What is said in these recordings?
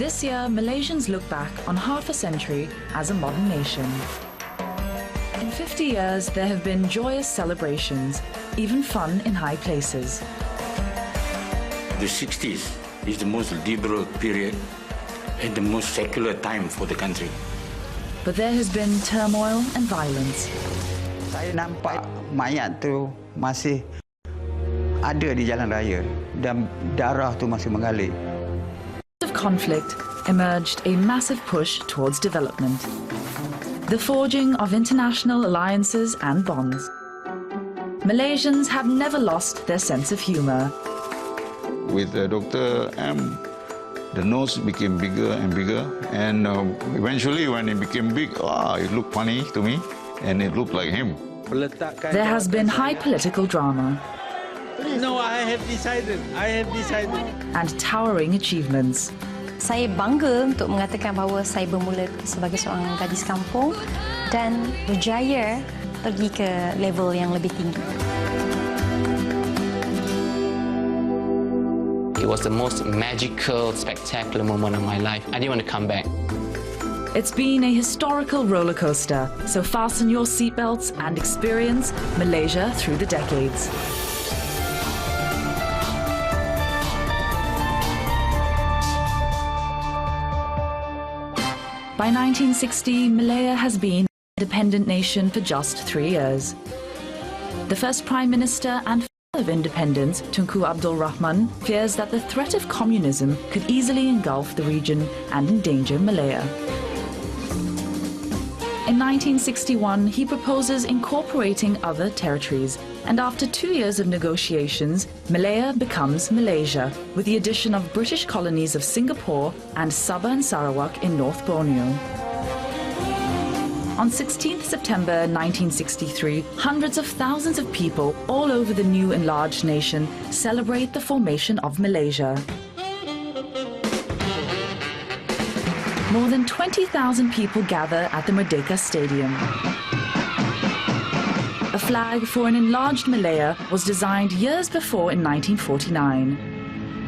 This year, Malaysians look back on half a century as a modern nation. In 50 years, there have been joyous celebrations, even fun in high places. The 60s is the most liberal period and the most secular time for the country. But there has been turmoil and violence. Saya nampak mayat tu masih ada di jalan raya dan darah tu masih mengalir. Of conflict emerged a massive push towards development. The forging of international alliances and bonds. Malaysians have never lost their sense of humour. With Dr. M, the nose became bigger and bigger, and eventually when it became big, it looked funny to me, and it looked like him. There has been high political drama. No, I have decided. And towering achievements. Saya bangga untuk mengatakan bahawa saya bermula sebagai seorang gadis kampung dan berjaya pergi ke level yang lebih tinggi. It was the most magical, spectacular moment of my life. I didn't want to come back. It's been a historical roller coaster, so fasten your seatbelts and experience Malaysia through the decades. By 1960, Malaya has been an independent nation for just 3 years. The first Prime Minister and father of independence, Tunku Abdul Rahman, fears that the threat of communism could easily engulf the region and endanger Malaya. In 1961, he proposes incorporating other territories, and after 2 years of negotiations, Malaya becomes Malaysia, with the addition of British colonies of Singapore and Sabah and Sarawak in North Borneo. On 16th September 1963, hundreds of thousands of people all over the new enlarged nation celebrate the formation of Malaysia. More than 20,000 people gather at the Merdeka Stadium. A flag for an enlarged Malaya was designed years before in 1949.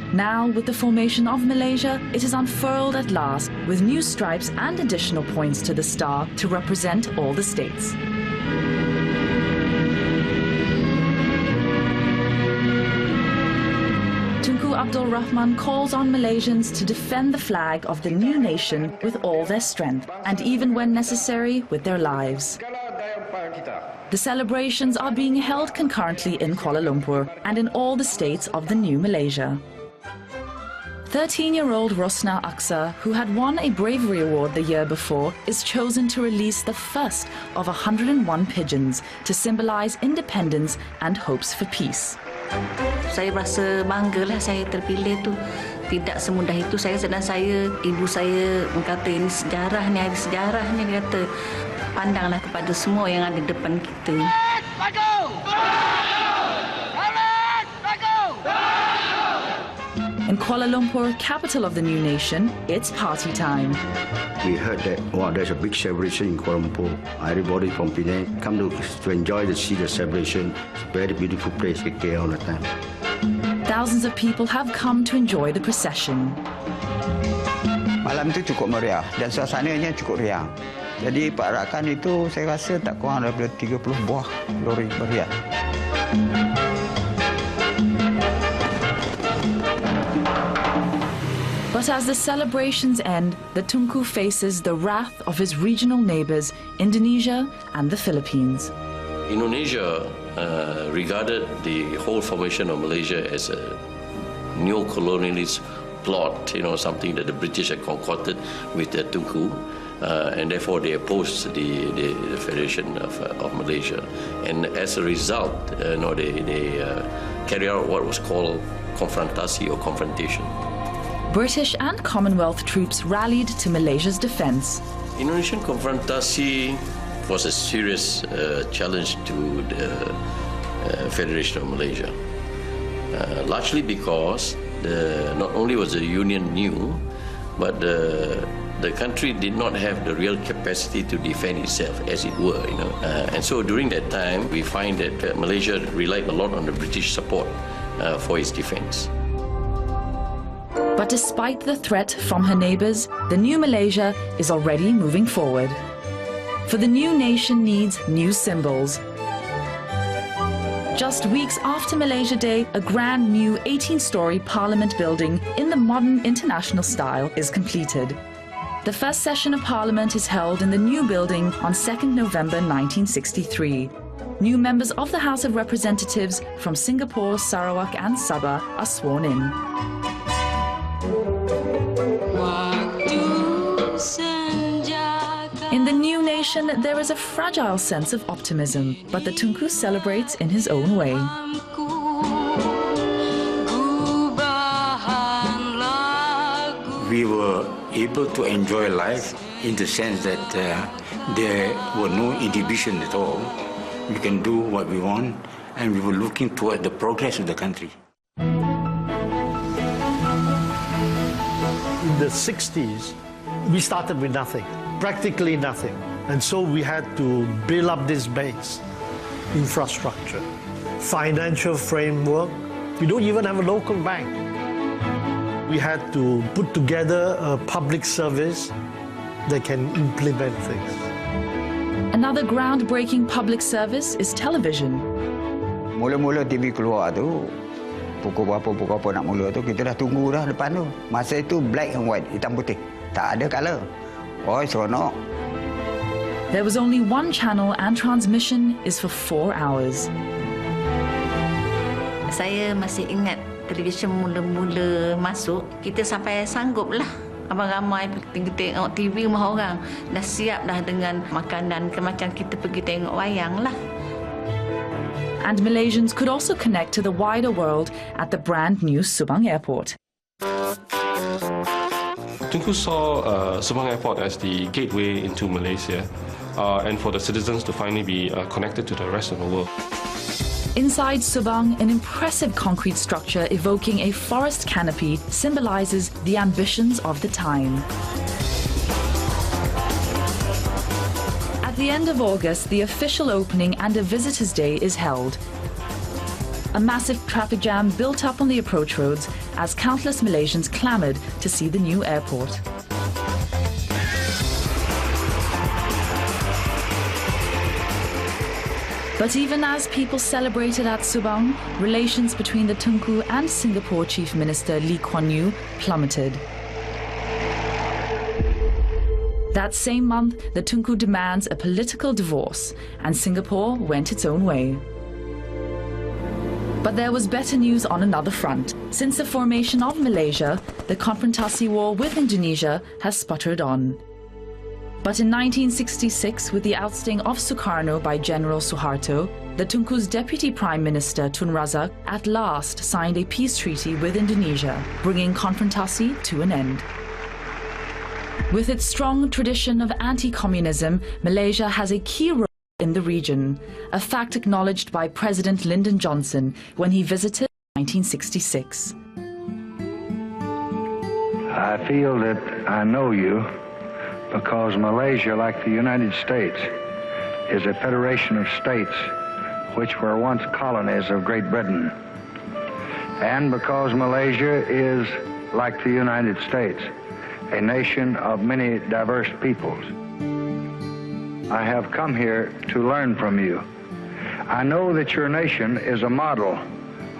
Now, with the formation of Malaysia, it is unfurled at last with new stripes and additional points to the star to represent all the states. Tunku Abdul Rahman calls on Malaysians to defend the flag of the new nation with all their strength, and even when necessary, with their lives. The celebrations are being held concurrently in Kuala Lumpur and in all the states of the new Malaysia. 13-year-old Rosna Aksa, who had won a bravery award the year before, is chosen to release the first of 101 pigeons to symbolize independence and hopes for peace. Saya rasa banggalah saya terpilih tu. Tidak semudah itu ibu saya berkata ini sejarah ni, ada sejarah ni, dia kata pandanglah kepada semua yang ada depan kita. In Kuala Lumpur, capital of the new nation, it's party time. We heard that there's a big celebration in Kuala Lumpur. Everybody from Penang come to enjoy see the celebration. It's a very beautiful place, KL all the time. Thousands of people have come to enjoy the procession. Malam itu cukup meriah dan suasananya cukup riang. Jadi perarakan itu saya rasa tak kurang daripada 30 buah lori berhias. But as the celebrations end, the Tunku faces the wrath of his regional neighbors, Indonesia and the Philippines. Indonesia regarded the whole formation of Malaysia as a neo-colonialist plot, something that the British had concocted with the Tunku, and therefore they opposed the Federation of Malaysia. And as a result, they carried out what was called confrontasi or confrontation. British and Commonwealth troops rallied to Malaysia's defense. Indonesian confrontasi was a serious challenge to the Federation of Malaysia, largely because not only was the Union new, but the country did not have the real capacity to defend itself, as it were. And so during that time, we find that Malaysia relied a lot on the British support for its defense. But despite the threat from her neighbours, the new Malaysia is already moving forward. For the new nation needs new symbols. Just weeks after Malaysia Day, a grand new 18-storey Parliament building in the modern international style is completed. The first session of Parliament is held in the new building on 2nd November 1963. New members of the House of Representatives from Singapore, Sarawak and Sabah are sworn in. In the new nation, there is a fragile sense of optimism, but the Tunku celebrates in his own way. We were able to enjoy life in the sense that there were no inhibition at all. We can do what we want, and we were looking toward the progress of the country. In the 60s, we started with nothing, practically nothing. And so we had to build up this base, infrastructure, financial framework. We don't even have a local bank. We had to put together a public service that can implement things. Another groundbreaking public service is television. Mula-mula TV keluar tu, pukul berapa nak mula tu, kita dah tunggu dah depan tu. Masa itu black and white, hitam putih. Tak ada colour. Oh, seronok. There was only one channel and transmission is for 4 hours. Saya masih ingat televisyen mula-mula masuk, kita sampai sanggup lah. Abang ramai tengok TV rumah orang. Dah siap dah dengan makanan, macam kita pergi tengok wayang lah. And Malaysians could also connect to the wider world at the brand new Subang Airport. Tunku saw Subang Airport as the gateway into Malaysia and for the citizens to finally be connected to the rest of the world. Inside Subang, an impressive concrete structure evoking a forest canopy symbolizes the ambitions of the time. At the end of August, the official opening and a visitors' day is held. A massive traffic jam built up on the approach roads as countless Malaysians clamoured to see the new airport. But even as people celebrated at Subang, relations between the Tunku and Singapore Chief Minister Lee Kuan Yew plummeted. That same month, the Tunku demands a political divorce, and Singapore went its own way. But there was better news on another front. Since the formation of Malaysia, the confrontasi war with Indonesia has sputtered on. But in 1966, with the ousting of Sukarno by General Suharto, the Tunku's Deputy Prime Minister Tun Razak at last signed a peace treaty with Indonesia, bringing confrontasi to an end. With its strong tradition of anti-communism, Malaysia has a key role in the region, a fact acknowledged by President Lyndon Johnson when he visited in 1966. I feel that I know you because Malaysia, like the United States, is a federation of states which were once colonies of Great Britain. And because Malaysia is, like the United States, a nation of many diverse peoples. I have come here to learn from you. I know that your nation is a model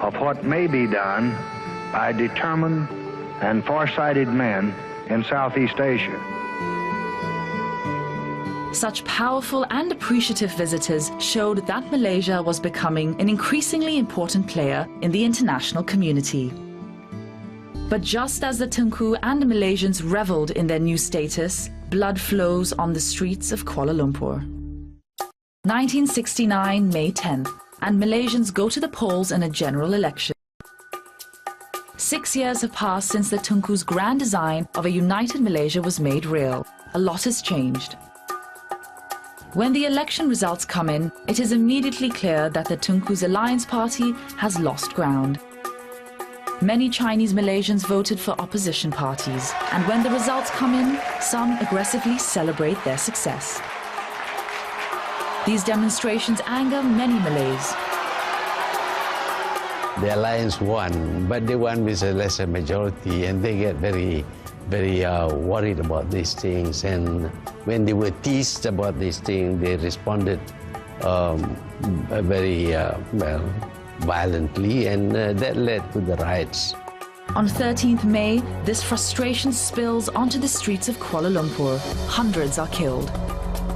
of what may be done by determined and farsighted men in Southeast Asia. Such powerful and appreciative visitors showed that Malaysia was becoming an increasingly important player in the international community. But just as the Tunku and Malaysians revelled in their new status, blood flows on the streets of Kuala Lumpur. 1969, May 10th, and Malaysians go to the polls in a general election. 6 years have passed since the Tunku's grand design of a united Malaysia was made real. A lot has changed. When the election results come in, it is immediately clear that the Tunku's Alliance Party has lost ground. Many Chinese Malaysians voted for opposition parties, and when the results come in, some aggressively celebrate their success. These demonstrations anger many Malays. the alliance won, but they won with a lesser majority, and they get very worried about these things. And when they were teased about these things, they responded very violently, and that led to the riots. On 13th May, this frustration spills onto the streets of Kuala Lumpur. Hundreds are killed.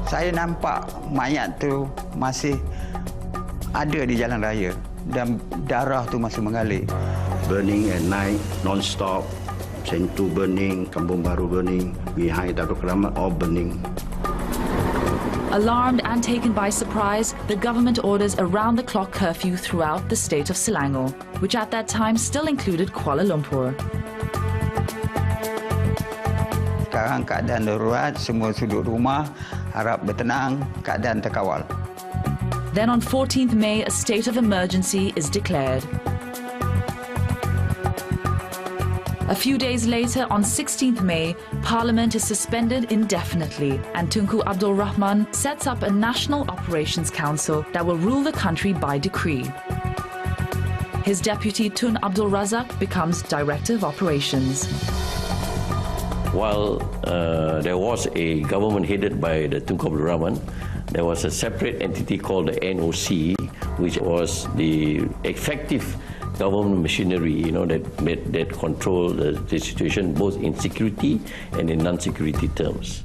Saya nampak mayat tu masih ada di jalan raya dan darah tu masih mengalir. Burning at night, non-stop. Sentu burning, Kampung Baru burning, behind Datuk Keramat all burning. Alarmed and taken by surprise, the government orders around-the-clock curfew throughout the state of Selangor, which at that time still included Kuala Lumpur. Sekarang keadaan darurat, semua sudut rumah harap bertenang, keadaan terkawal. Then on 14th May, a state of emergency is declared. A few days later, on 16th May, Parliament is suspended indefinitely, and Tunku Abdul Rahman sets up a National Operations Council that will rule the country by decree. His deputy Tun Abdul Razak becomes Director of Operations. While there was a government headed by the Tunku Abdul Rahman, there was a separate entity called the NOC, which was the effective government machinery, that control the situation both in security and in non-security terms.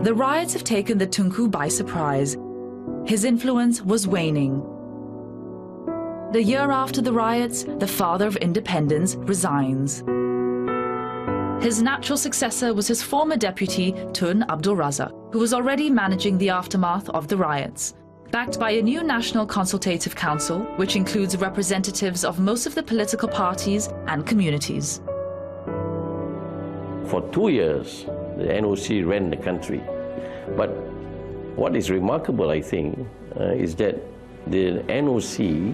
The riots have taken the Tunku by surprise. His influence was waning. The year after the riots, the father of independence resigns. His natural successor was his former deputy, Tun Abdul Razak, who was already managing the aftermath of the riots. Backed by a new National Consultative Council, which includes representatives of most of the political parties and communities. For 2 years, the NOC ran the country. But what is remarkable, I think, is that the NOC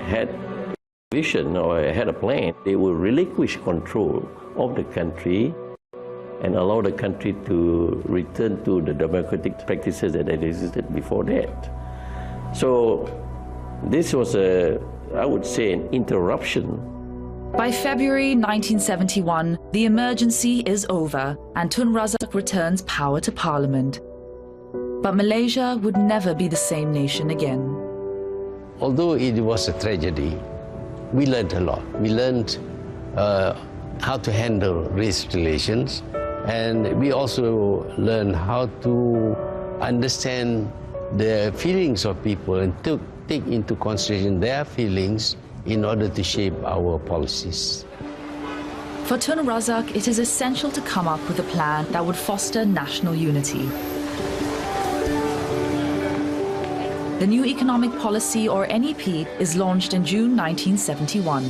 had a vision or had a plan. They will relinquish control of the country and allow the country to return to the democratic practices that had existed before that. So this was I would say, an interruption. By February 1971, the emergency is over and Tun Razak returns power to Parliament. But Malaysia would never be the same nation again. Although it was a tragedy, we learned a lot. We learned how to handle race relations, and we also learned how to understand the feelings of people and to take into consideration their feelings in order to shape our policies. For Tun Razak, it is essential to come up with a plan that would foster national unity. The new economic policy, or NEP, is launched in June 1971.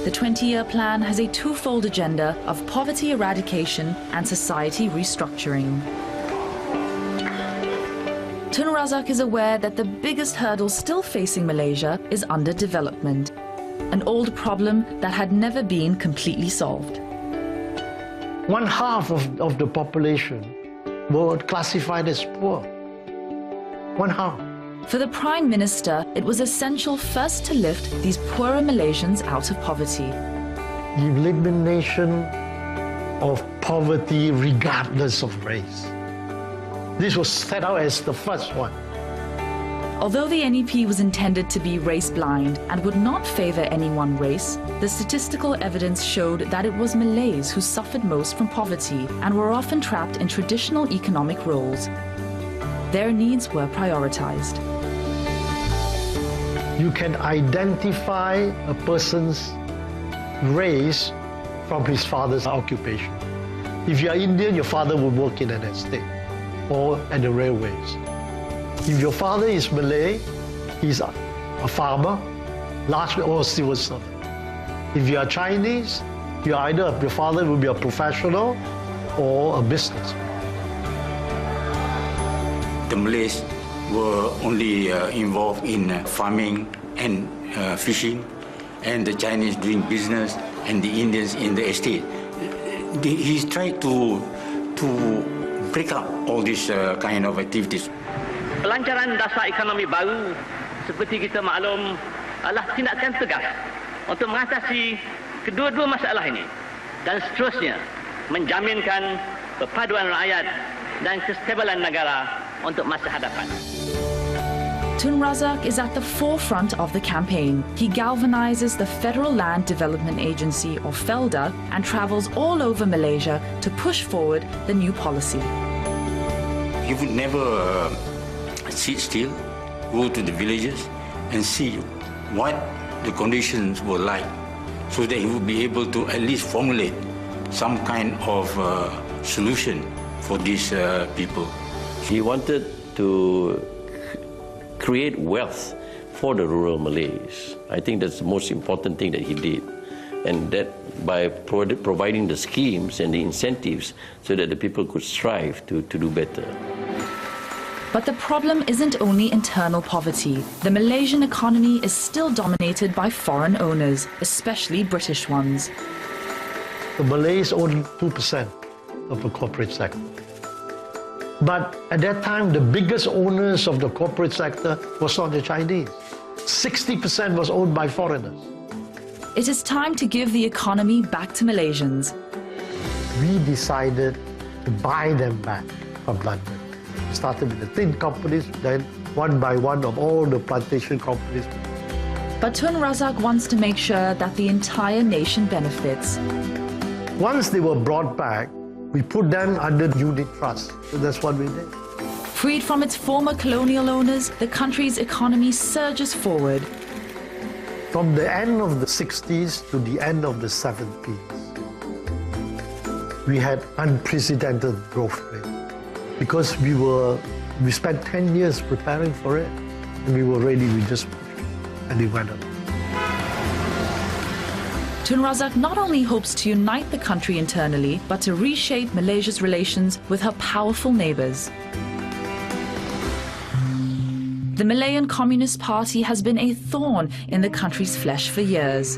The 20-year plan has a twofold agenda of poverty eradication and society restructuring. Tun Razak is aware that the biggest hurdle still facing Malaysia is underdevelopment, an old problem that had never been completely solved. 1/2 of the population were classified as poor. 1/2. For the Prime Minister, it was essential first to lift these poorer Malaysians out of poverty. The elimination of poverty regardless of race. This was set out as the first one. Although the NEP was intended to be race-blind and would not favour any one race, the statistical evidence showed that it was Malays who suffered most from poverty and were often trapped in traditional economic roles. Their needs were prioritised. You can identify a person's race from his father's occupation. If you are Indian, your father would work in an estate or at the railways. If your father is Malay, he's a farmer, largely or a civil servant. If you are Chinese, your father will be a professional or a businessman. The Malays were only involved in farming and fishing, and the Chinese doing business, and the Indians in the estate. He tried to break up all these kind of activities. Pelancaran dasar ekonomi baru seperti kita maklum adalah tindakan tegas untuk mengatasi kedua-dua masalah ini dan seterusnya menjaminkan perpaduan rakyat dan kestabilan negara untuk masa hadapan. Tun Razak is at the forefront of the campaign. He galvanizes the Federal Land Development Agency, or FELDA, and travels all over Malaysia to push forward the new policy. He would never sit still, go to the villages and see what the conditions were like, so that he would be able to at least formulate some kind of solution for these people. He wanted to create wealth for the rural Malays. I think that's the most important thing that he did. And that by providing the schemes and the incentives so that the people could strive to do better. But the problem isn't only internal poverty. The Malaysian economy is still dominated by foreign owners, especially British ones. The Malays own 2% of the corporate sector. But at that time, the biggest owners of the corporate sector was not the Chinese. 60% was owned by foreigners. It is time to give the economy back to Malaysians. We decided to buy them back from London. Started with the tin companies, then one by one of all the plantation companies. But Tun Razak wants to make sure that the entire nation benefits. Once they were brought back, we put them under unit trust. So that's what we did. Freed from its former colonial owners, the country's economy surges forward. From the end of the 60s to the end of the 70s, we had unprecedented growth rate because we spent 10 years preparing for it, and we were ready. We just pushed, and it went up. Tun Razak not only hopes to unite the country internally, but to reshape Malaysia's relations with her powerful neighbours. The Malayan Communist Party has been a thorn in the country's flesh for years.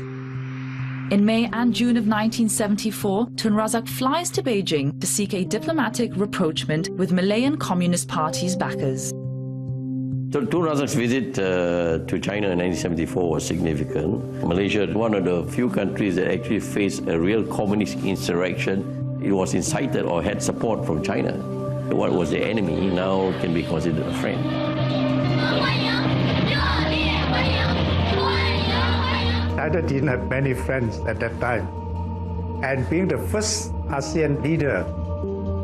In May and June of 1974, Tun Razak flies to Beijing to seek a diplomatic rapprochement with Malayan Communist Party's backers. So Tun Razak's visit to China in 1974 was significant. Malaysia is one of the few countries that actually faced a real communist insurrection. It was incited or had support from China. What was the enemy now can be considered a friend. China didn't have many friends at that time. And being the first ASEAN leader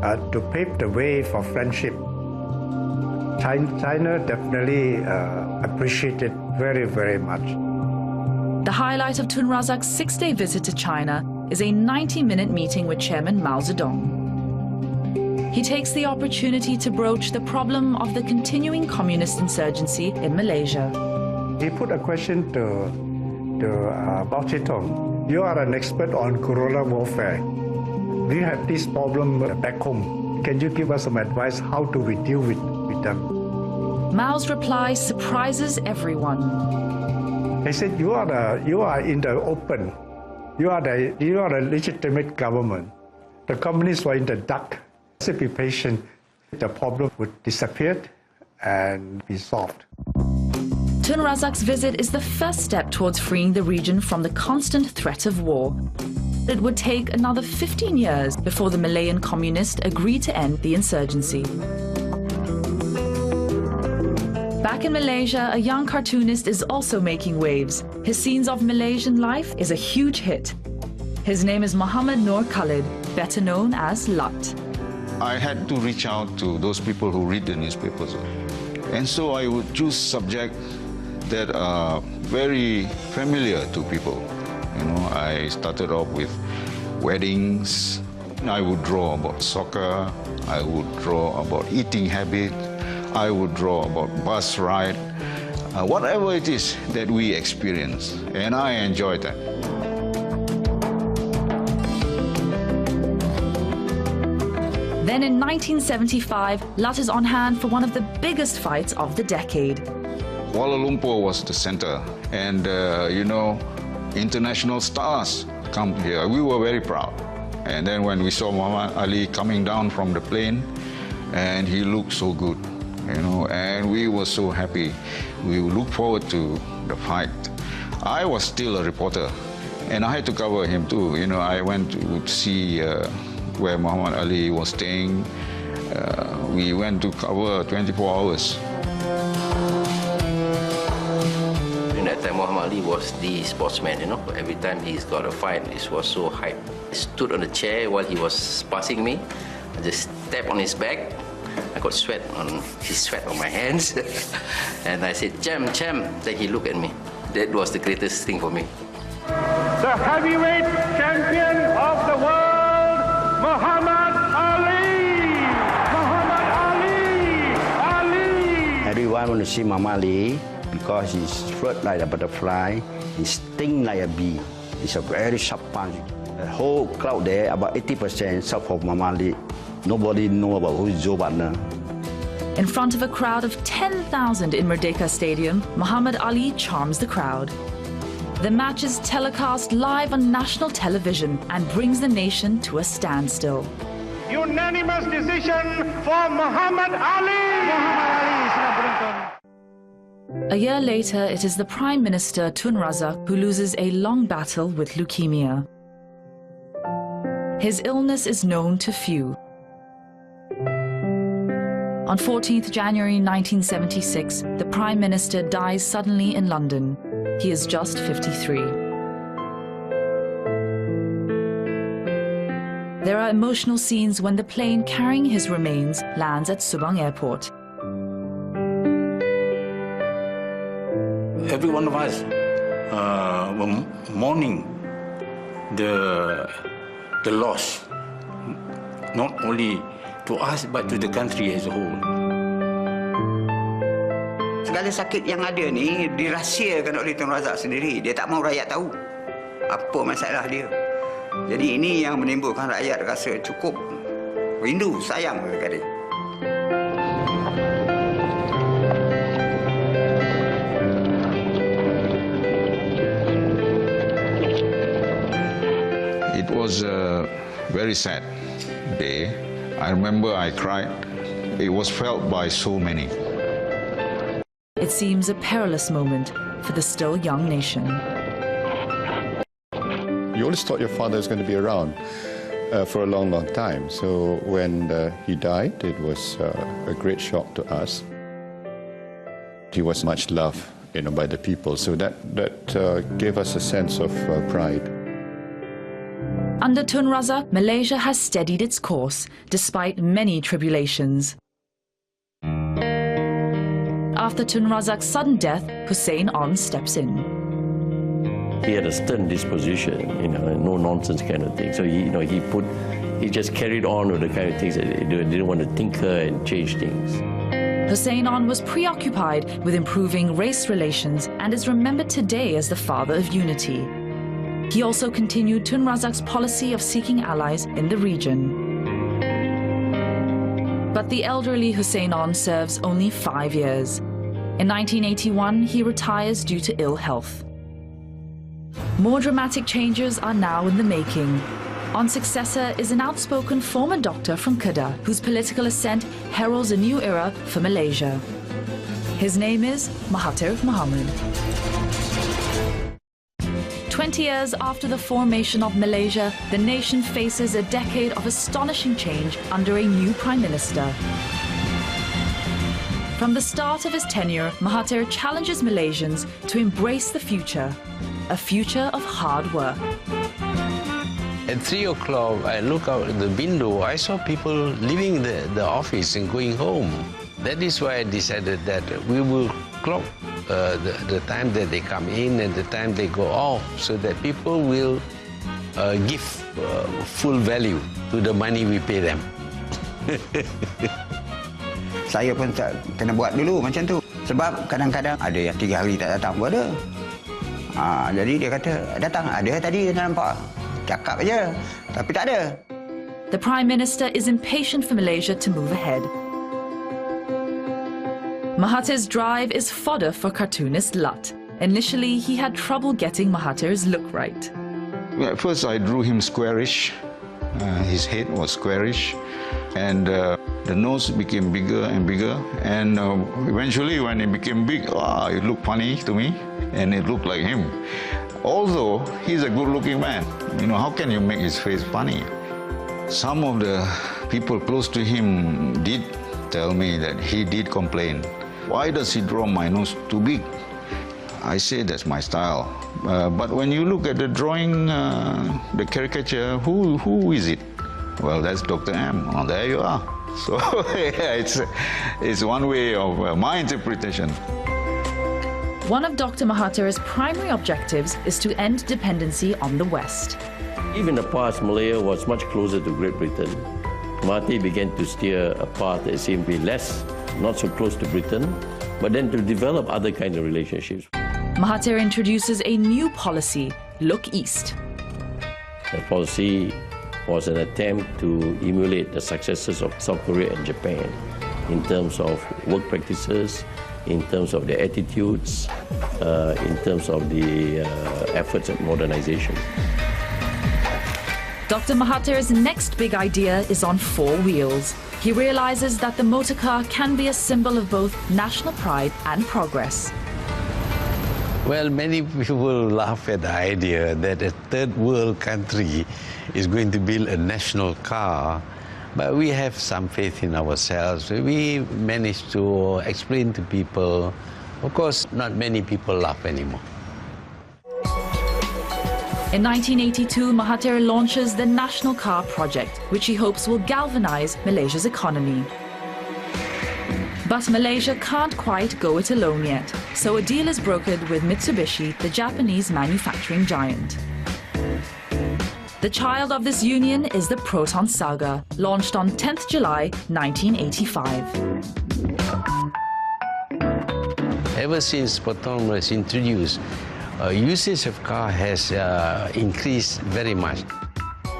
to pave the way for friendship, China definitely appreciated very, very much. The highlight of Tun Razak's 6-day visit to China is a 90-minute meeting with Chairman Mao Zedong. He takes the opportunity to broach the problem of the continuing communist insurgency in Malaysia. He put a question to Mao Zedong. You are an expert on guerrilla warfare. We have this problem back home. Can you give us some advice? How do we deal with them? Mao's reply surprises everyone. He said, you are in the open. You are a legitimate government. The communists were in the dark. So be patient. The problem would disappear and be solved. Tun Razak's visit is the first step towards freeing the region from the constant threat of war. It would take another 15 years before the Malayan communists agreed to end the insurgency. Back in Malaysia, a young cartoonist is also making waves. His Scenes of Malaysian Life is a huge hit. His name is Muhammad Nur Khalid, better known as Lut. I had to reach out to those people who read the newspapers. And so I would choose subjects that are very familiar to people. You know, I started off with weddings. I would draw about soccer. I would draw about eating habits. I would draw about bus ride. Whatever it is that we experience. And I enjoyed that. Then in 1975, Lut is on hand for one of the biggest fights of the decade. Kuala Lumpur was the center, and you know, international stars come here. We were very proud. And then when we saw Muhammad Ali coming down from the plane, and he looked so good, you know, and we were so happy. We look forward to the fight. I was still a reporter, and I had to cover him too. You know, I went to see where Muhammad Ali was staying. We went to cover 24 hours. In that time, Muhammad Ali was the sportsman, you know. Every time he's got a fight, it was so hype. I stood on the chair while he was passing me. I just tapped on his back. I got sweat on my hands. And I said, "Champ, champ." Then he looked at me. That was the greatest thing for me. The heavyweight champion of the world, Muhammad Ali! Muhammad Ali! Ali! Everyone want to see Muhammad Ali because he's float like a butterfly, he sting like a bee. It's a very sharp punch. The whole crowd there, about 80% support Muhammad Ali. Nobody know about who is Joe Butler. In front of a crowd of 10,000 in Merdeka Stadium, Muhammad Ali charms the crowd. The match is telecast live on national television and brings the nation to a standstill. Unanimous decision for Muhammad Ali! A year later, it is the Prime Minister Tun Razak who loses a long battle with leukemia. His illness is known to few. On 14th January 1976, the Prime Minister dies suddenly in London. He is just 53. There are emotional scenes when the plane carrying his remains lands at Subang Airport. Every one of us were mourning the loss, not only to us but to the country as a whole. Segala sakit yang ada ni dirahsiakan oleh Tun Razak sendiri. Dia tak mau rakyat tahu apa masalah dia. Jadi ini yang menimbulkan rakyat rasa cukup rindu, sayang kepada dia. It was a very sad day. I remember I cried. It was felt by so many. It seems a perilous moment for the still young nation. You always thought your father was going to be around for a long, long time. So when he died, it was a great shock to us. He was much loved, by the people. So that gave us a sense of pride. Under Tun Razak, Malaysia has steadied its course, despite many tribulations. After Tun Razak's sudden death, Hussein On steps in. He had a stern disposition, no nonsense kind of thing. So he just carried on with the kind of things that he didn't want to tinker and change things. Hussein On was preoccupied with improving race relations and is remembered today as the father of unity. He also continued Tun Razak's policy of seeking allies in the region. But the elderly Hussein On serves only 5 years. In 1981, he retires due to ill health. More dramatic changes are now in the making. On's successor is an outspoken former doctor from Kedah, whose political ascent heralds a new era for Malaysia. His name is Mahathir Mohamad. 20 years after the formation of Malaysia, the nation faces a decade of astonishing change under a new Prime Minister. From the start of his tenure, Mahathir challenges Malaysians to embrace the future, a future of hard work. At 3 o'clock, I look out the window, I saw people leaving the office and going home. That is why I decided that we will clock the time that they come in and the time they go off, so that people will give full value to the money we pay them. Saya pun kena buat dulu macam tu. Sebab kadang-kadang ada yang 3 hari tak datang pun ada. Jadi dia kata, datang, ada tadi dia nampak. Cakap aja, tapi tak ada. The Prime Minister is impatient for Malaysia to move ahead. Mahathir's drive is fodder for cartoonist Lut. Initially, he had trouble getting Mahathir's look right. At first, I drew him squarish, His head was squarish, and the nose became bigger and bigger. And eventually, when it became big, it looked funny to me, and it looked like him. Although he's a good-looking man, how can you make his face funny? Some of the people close to him did tell me that he did complain. Why does he draw my nose too big? I say that's my style. But when you look at the drawing, the caricature, who is it? Well, that's Dr. M. Oh, there you are. So yeah, it's one way of my interpretation. One of Dr. Mahathir's primary objectives is to end dependency on the West. Even in the past, Malaya was much closer to Great Britain. Mahathir began to steer a path that seemed to be less, not so close to Britain, but then to develop other kind of relationships. Mahathir introduces a new policy, Look East. The policy was an attempt to emulate the successes of South Korea and Japan in terms of work practices, in terms of their attitudes, in terms of the efforts at modernization. Dr. Mahathir's next big idea is on 4 wheels. He realizes that the motor car can be a symbol of both national pride and progress. Well, many people laugh at the idea that a third world country is going to build a national car, but we have some faith in ourselves. We managed to explain to people. Of course, not many people laugh anymore. In 1982, Mahathir launches the National Car Project, which he hopes will galvanize Malaysia's economy. But Malaysia can't quite go it alone yet, so a deal is brokered with Mitsubishi, the Japanese manufacturing giant. The child of this union is the Proton Saga, launched on 10th July 1985. Ever since Proton was introduced, usage of car has increased very much.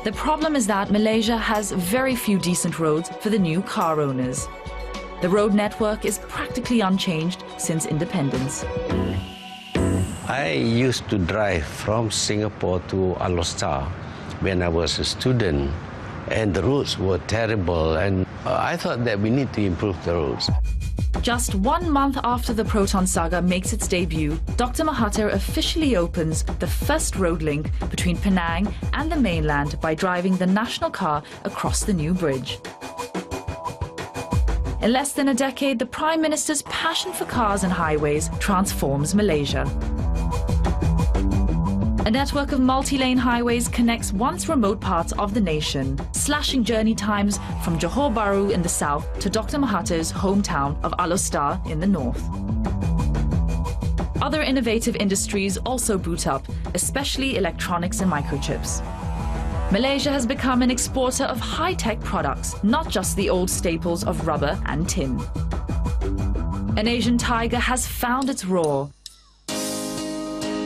The problem is that Malaysia has very few decent roads for the new car owners. The road network is practically unchanged since independence. I used to drive from Singapore to Alor when I was a student, and the roads were terrible, and I thought that we need to improve the roads. Just 1 month after the Proton Saga makes its debut, Dr. Mahathir officially opens the first road link between Penang and the mainland by driving the national car across the new bridge. In less than a decade, the Prime Minister's passion for cars and highways transforms Malaysia. A network of multi-lane highways connects once remote parts of the nation, slashing journey times from Johor Bahru in the south to Dr. Mahathir's hometown of Alor Setar in the north. Other innovative industries also boot up, especially electronics and microchips. Malaysia has become an exporter of high-tech products, not just the old staples of rubber and tin. An Asian tiger has found its roar.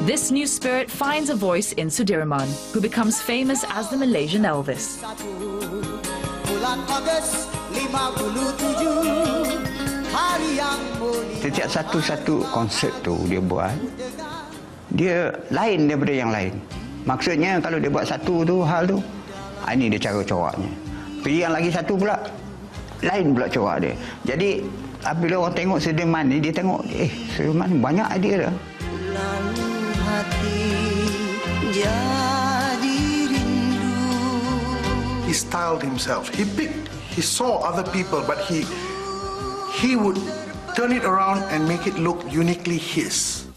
This new spirit finds a voice in Sudirman, who becomes famous as the Malaysian Elvis. Setiap satu-satu konsert tu dia buat, dia lain daripada yang lain. Maksudnya kalau dia buat satu tu hal tu, ini dia cara coraknya. Pergi yang lagi satu pula, lain pula corak dia. Jadi apabila orang tengok Sudirman ni, dia tengok, Sudirman ni banyak idea dah. He styled himself. He saw other people, but he would turn it around and make it look uniquely his.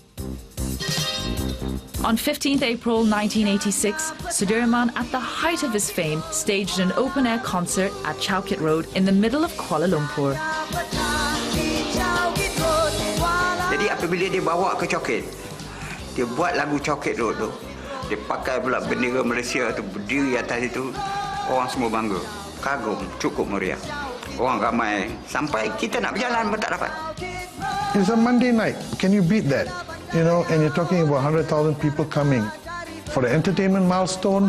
On 15th April 1986, Sudirman, at the height of his fame, staged an open-air concert at Chowkit Road in the middle of Kuala Lumpur. Jadi apabila dia bawa ke Chowkit, dia buat lagu Chowkit Road tu, dia pakai pula bendera Malaysia tu berdiri atas itu, orang semua bangga, kagum, cukup meriah. Orang ramai sampai kita nak berjalan pun tak dapat. It's a Monday night. Can you beat that? And you're talking about 100,000 people coming. For the entertainment milestone,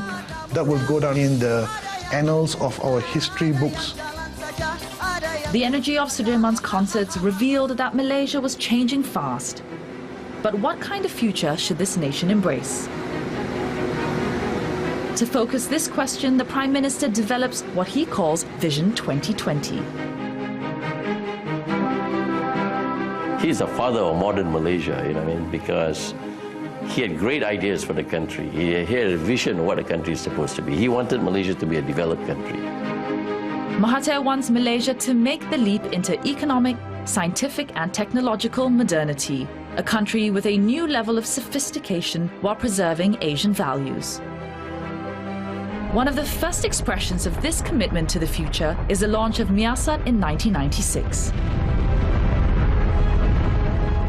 that will go down in the annals of our history books. The energy of Sudirman's concerts revealed that Malaysia was changing fast. But what kind of future should this nation embrace? To focus this question, the Prime Minister develops what he calls Vision 2020. He's the father of modern Malaysia, you know what I mean, because he had great ideas for the country. He had a vision of what the country is supposed to be. He wanted Malaysia to be a developed country. Mahathir wants Malaysia to make the leap into economic, scientific and technological modernity, a country with a new level of sophistication while preserving Asian values. One of the first expressions of this commitment to the future is the launch of Miasat in 1996.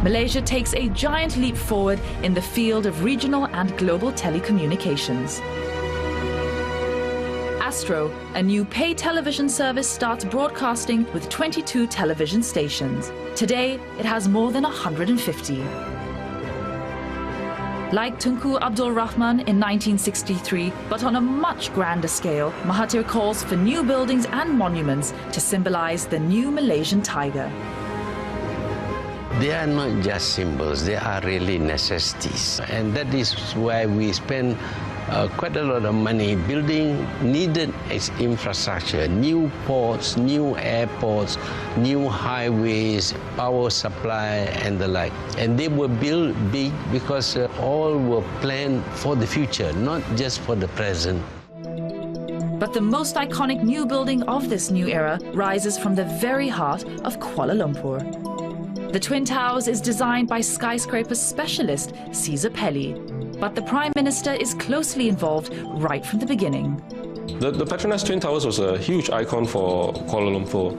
Malaysia takes a giant leap forward in the field of regional and global telecommunications. Astro, a new pay television service, starts broadcasting with 22 television stations. Today, it has more than 150. Like Tunku Abdul Rahman in 1963, but on a much grander scale, Mahathir calls for new buildings and monuments to symbolize the new Malaysian tiger. They are not just symbols, they are really necessities. And that is why we spend quite a lot of money building needed infrastructure, new ports, new airports, new highways, power supply and the like. And they were built big because all were planned for the future, not just for the present. But the most iconic new building of this new era rises from the very heart of Kuala Lumpur. The Twin Towers is designed by skyscraper specialist Caesar Pelli, but the Prime Minister is closely involved right from the beginning. The Petronas Twin Towers was a huge icon for Kuala Lumpur.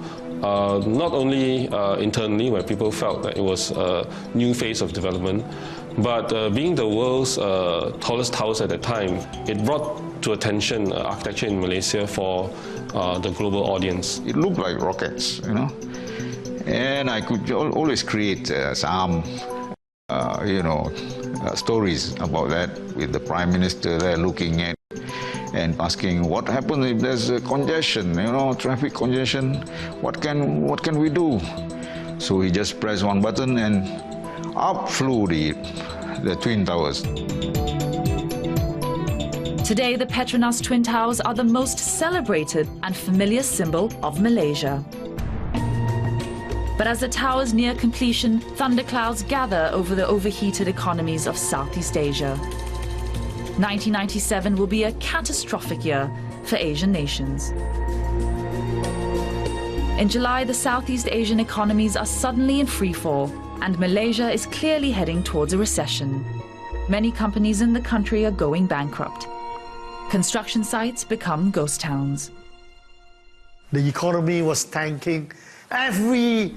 Not only internally, where people felt that it was a new phase of development, but being the world's tallest towers at that time, it brought to attention architecture in Malaysia for the global audience. It looked like rockets, you know. And I could always create some, stories about that with the Prime Minister there looking at and asking what happens if there's a congestion, traffic congestion, what can we do? So he just pressed one button and up flew the Twin Towers. Today, the Petronas Twin Towers are the most celebrated and familiar symbol of Malaysia. But as the towers near completion, thunderclouds gather over the overheated economies of Southeast Asia. 1997 will be a catastrophic year for Asian nations. In July, the Southeast Asian economies are suddenly in freefall, and Malaysia is clearly heading towards a recession. Many companies in the country are going bankrupt. Construction sites become ghost towns. The economy was tanking. Every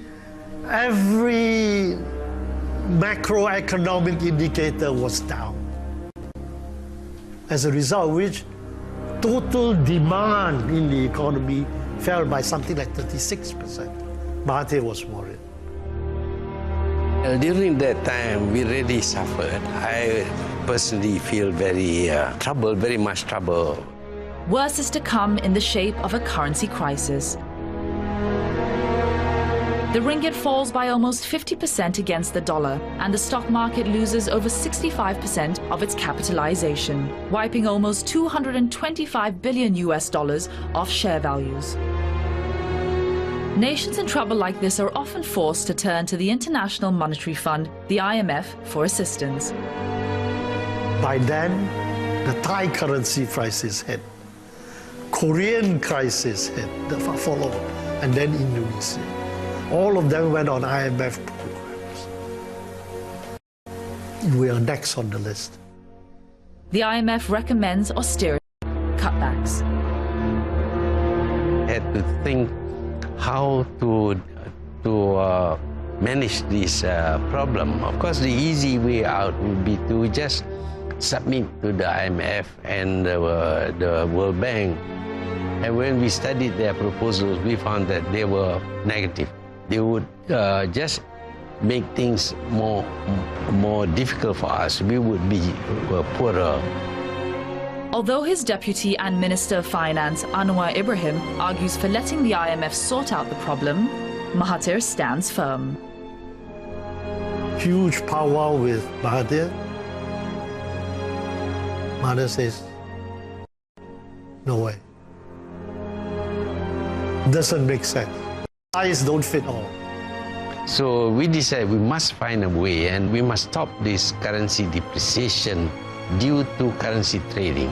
macroeconomic indicator was down. As a result of which, total demand in the economy fell by something like 36%. Mahathir was worried. During that time, we really suffered. I personally feel very much trouble. Worse is to come in the shape of a currency crisis. The ringgit falls by almost 50% against the dollar, and the stock market loses over 65% of its capitalization, wiping almost $225 billion off share values. Nations in trouble like this are often forced to turn to the International Monetary Fund, the IMF, for assistance. By then, the Thai currency crisis hit. Korean crisis hit, followed, and then Indonesia. All of them went on IMF programs. We are next on the list. The IMF recommends austerity cutbacks. I had to think how to manage this problem. Of course, the easy way out would be to just submit to the IMF and the World Bank. And when we studied their proposals, we found that they were negative. They would just make things more difficult for us. We would be poorer. Although his deputy and Minister of Finance, Anwar Ibrahim, argues for letting the IMF sort out the problem, Mahathir stands firm. Huge powwow with Mahathir. Mahathir says, No way. Doesn't make sense. Size don't fit all. So we decided we must find a way and we must stop this currency depreciation due to currency trading.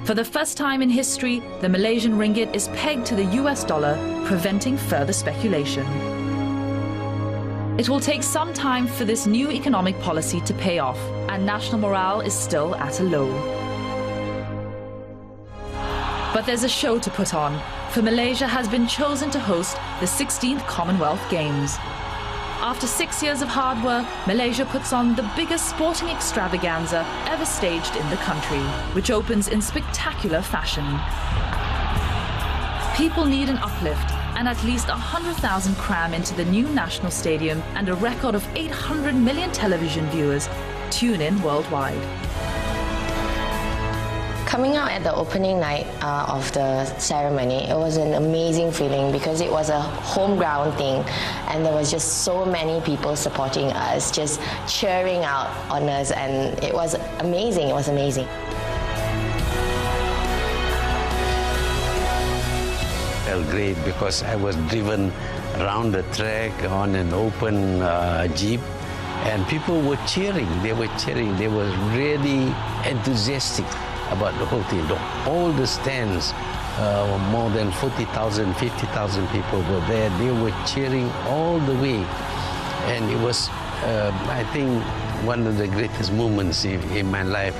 For the first time in history, the Malaysian ringgit is pegged to the US dollar, preventing further speculation. It will take some time for this new economic policy to pay off, and national morale is still at a low. But there's a show to put on, for Malaysia has been chosen to host the 16th Commonwealth Games. After 6 years of hard work, Malaysia puts on the biggest sporting extravaganza ever staged in the country, which opens in spectacular fashion. People need an uplift, and at least 100,000 cram into the new national stadium, and a record of 800 million television viewers tune in worldwide. Coming out at the opening night of the ceremony, it was an amazing feeling because it was a home ground thing and there was just so many people supporting us, just cheering out on us, and it was amazing, it was amazing. Felt great because I was driven around the track on an open jeep and people were cheering, they were really enthusiastic about the whole thing. All the stands, more than 40,000, 50,000 people were there. They were cheering all the way. And it was, I think, one of the greatest moments in my life,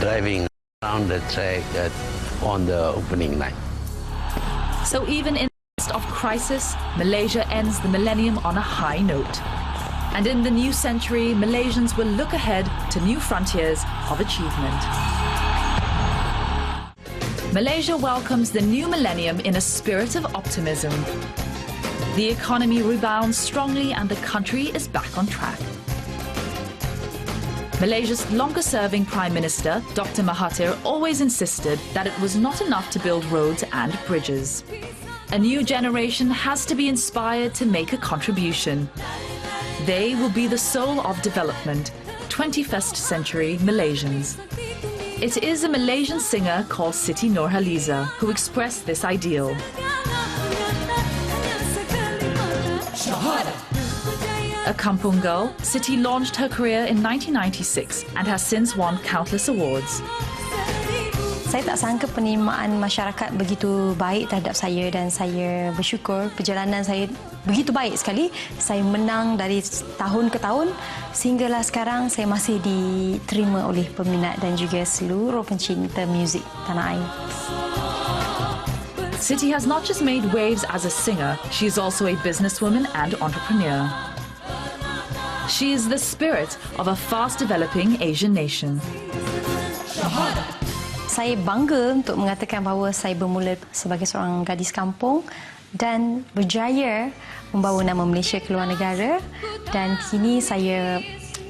driving around the track on the opening night. So even in the midst of crisis, Malaysia ends the millennium on a high note. And in the new century, Malaysians will look ahead to new frontiers of achievement. Malaysia welcomes the new millennium in a spirit of optimism. The economy rebounds strongly and the country is back on track. Malaysia's longer-serving Prime Minister, Dr. Mahathir, always insisted that it was not enough to build roads and bridges. A new generation has to be inspired to make a contribution. They will be the soul of development, 21st century Malaysians. It is a Malaysian singer called Siti Nurhaliza who expressed this ideal. A kampung girl, Siti launched her career in 1996 and has since won countless awards. Saya tak sangka penerimaan masyarakat begitu baik terhadap saya dan saya bersyukur perjalanan saya begitu baik sekali. Saya menang dari tahun ke tahun sehinggalah sekarang saya masih diterima oleh peminat dan juga seluruh pencinta muzik tanah air. Siti has not just made waves as a singer, she is also a businesswoman and entrepreneur. She is the spirit of a fast-developing Asian nation. Saya bangga untuk mengatakan bahawa saya bermula sebagai seorang gadis kampung dan berjaya membawa nama Malaysia ke luar negara, dan kini saya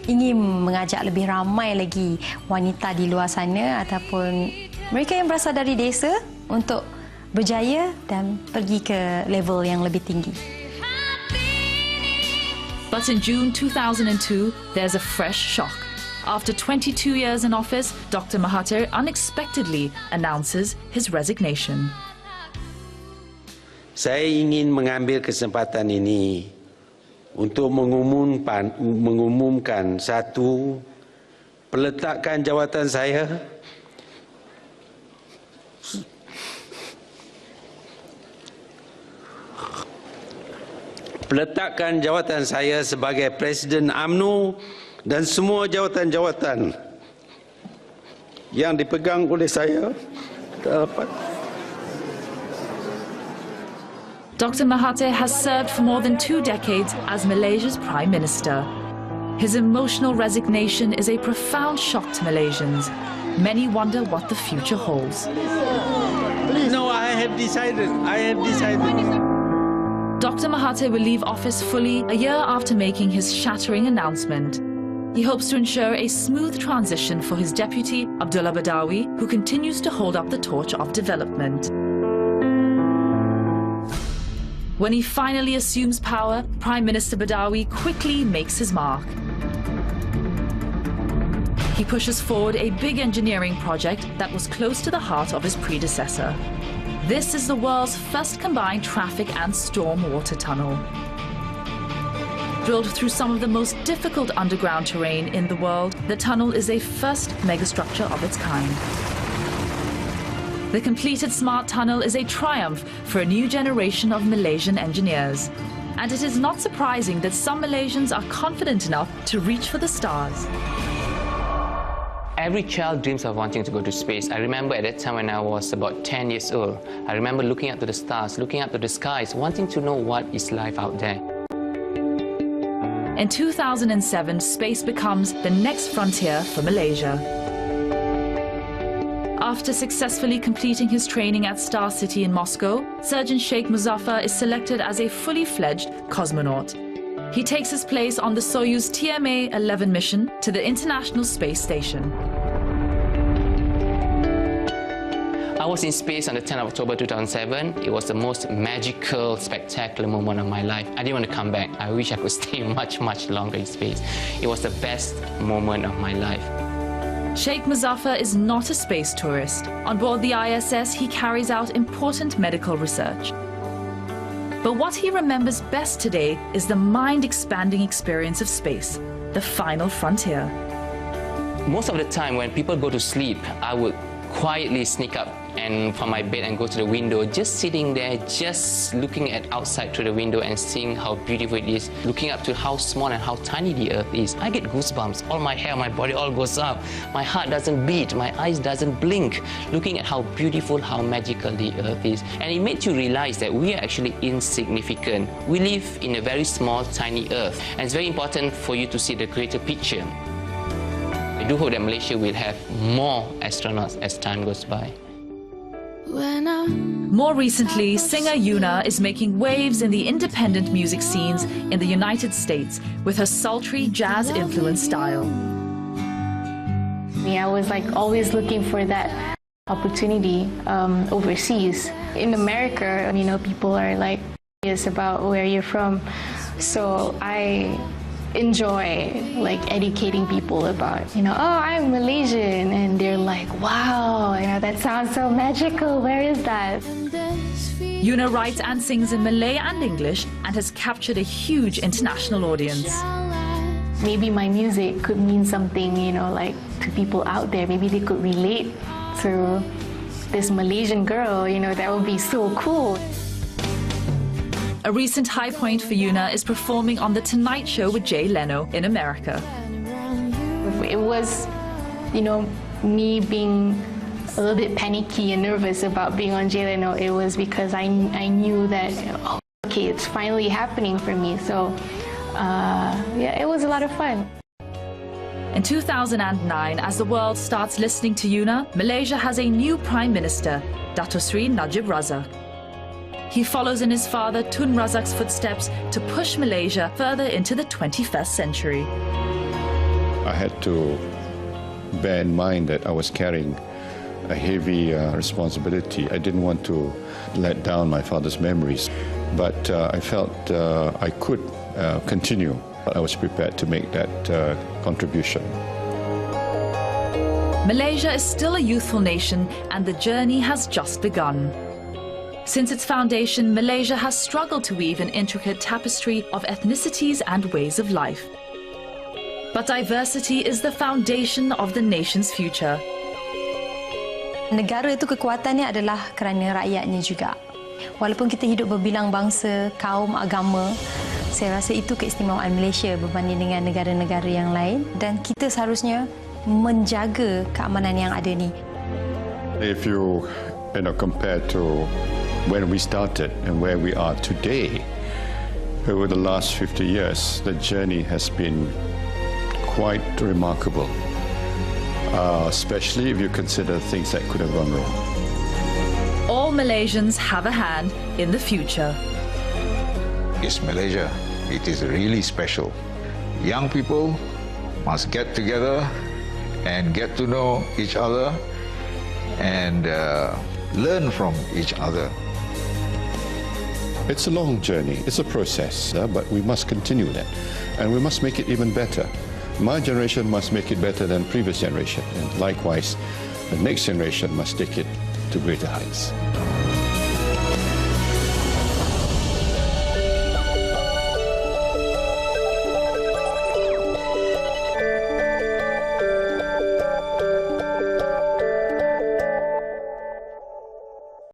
ingin mengajak lebih ramai lagi wanita di luar sana ataupun mereka yang berasal dari desa untuk berjaya dan pergi ke level yang lebih tinggi. But in June 2002, there's a fresh shock. After 22 years in office, Dr. Mahathir unexpectedly announces his resignation. Saya ingin mengambil kesempatan ini untuk mengumumkan satu, peletakan jawatan saya sebagai Presiden UMNO dan semua jawatan-jawatan yang dipegang oleh saya dapat. Dr. Mahathir has served for more than 2 decades as Malaysia's Prime Minister. His emotional resignation is a profound shock to Malaysians. Many wonder what the future holds. No, I have decided. Dr. Mahathir will leave office fully a year after making his shattering announcement. He hopes to ensure a smooth transition for his deputy, Abdullah Badawi, who continues to hold up the torch of development. When he finally assumes power, Prime Minister Badawi quickly makes his mark. He pushes forward a big engineering project that was close to the heart of his predecessor. This is the world's first combined traffic and storm water tunnel. Drilled through some of the most difficult underground terrain in the world, the tunnel is a first megastructure of its kind. The completed smart tunnel is a triumph for a new generation of Malaysian engineers. And it is not surprising that some Malaysians are confident enough to reach for the stars. Every child dreams of wanting to go to space. I remember at that time when I was about 10 years old, I remember looking up to the stars, looking up to the skies, wanting to know what is life out there. In 2007, space becomes the next frontier for Malaysia. After successfully completing his training at Star City in Moscow, Surgeon Sheikh Muzaffar is selected as a fully fledged cosmonaut. He takes his place on the Soyuz TMA-11 mission to the International Space Station. I was in space on the 10th of October 2007. It was the most magical, spectacular moment of my life. I didn't want to come back. I wish I could stay much, much longer in space. It was the best moment of my life. Sheikh Muzaffar is not a space tourist. On board the ISS, he carries out important medical research. But what he remembers best today is the mind-expanding experience of space, the final frontier. Most of the time when people go to sleep, I would quietly sneak up and from my bed and go to the window, just sitting there, just looking at outside through the window and seeing how beautiful it is, looking up to how small and how tiny the earth is. I get goosebumps. All my hair, my body all goes up. My heart doesn't beat, my eyes doesn't blink, looking at how beautiful, how magical the earth is. And it made you realize that we are actually insignificant. We live in a very small, tiny earth. And it's very important for you to see the greater picture. I do hope that Malaysia will have more astronauts as time goes by. More recently, singer Yuna is making waves in the independent music scenes in the United States with her sultry jazz-influenced style. I was always looking for that opportunity overseas. In America, people are curious about where you're from, so I enjoy educating people about oh, I'm Malaysian, and they're like, wow, that sounds so magical, where is that? Yuna writes and sings in Malay and English and has captured a huge international audience. Maybe my music could mean something to people out there. Maybe they could relate to this Malaysian girl, that would be so cool. A recent high point for Yuna is performing on The Tonight Show with Jay Leno in America. It was, me being a little bit panicky and nervous about being on Jay Leno. It was because I knew that, oh, okay, it's finally happening for me. So, yeah, it was a lot of fun. In 2009, as the world starts listening to Yuna, Malaysia has a new Prime Minister, Dato Sri Najib Razak. He follows in his father Tun Razak's footsteps to push Malaysia further into the 21st century. I had to bear in mind that I was carrying a heavy responsibility. I didn't want to let down my father's memories, but I felt I could continue. I was prepared to make that contribution. Malaysia is still a youthful nation, and the journey has just begun. Since its foundation, Malaysia has struggled to weave an intricate tapestry of ethnicities and ways of life. But diversity is the foundation of the nation's future. Negara itu kekuatannya adalah kerana rakyatnya juga. Walaupun kita hidup berbilang bangsa, kaum, agama, saya rasa itu keistimewaan Malaysia berbanding dengan negara-negara yang lain, dan kita seharusnya menjaga keamanan yang ada ni. If you compare to when we started and where we are today, over the last 50 years, the journey has been quite remarkable, especially if you consider things that could have gone wrong. All Malaysians have a hand in the future. It's Malaysia. It is really special. Young people must get together and get to know each other and learn from each other. It's a long journey, it's a process, but we must continue that. And we must make it even better. My generation must make it better than previous generation, and likewise, the next generation must take it to greater heights.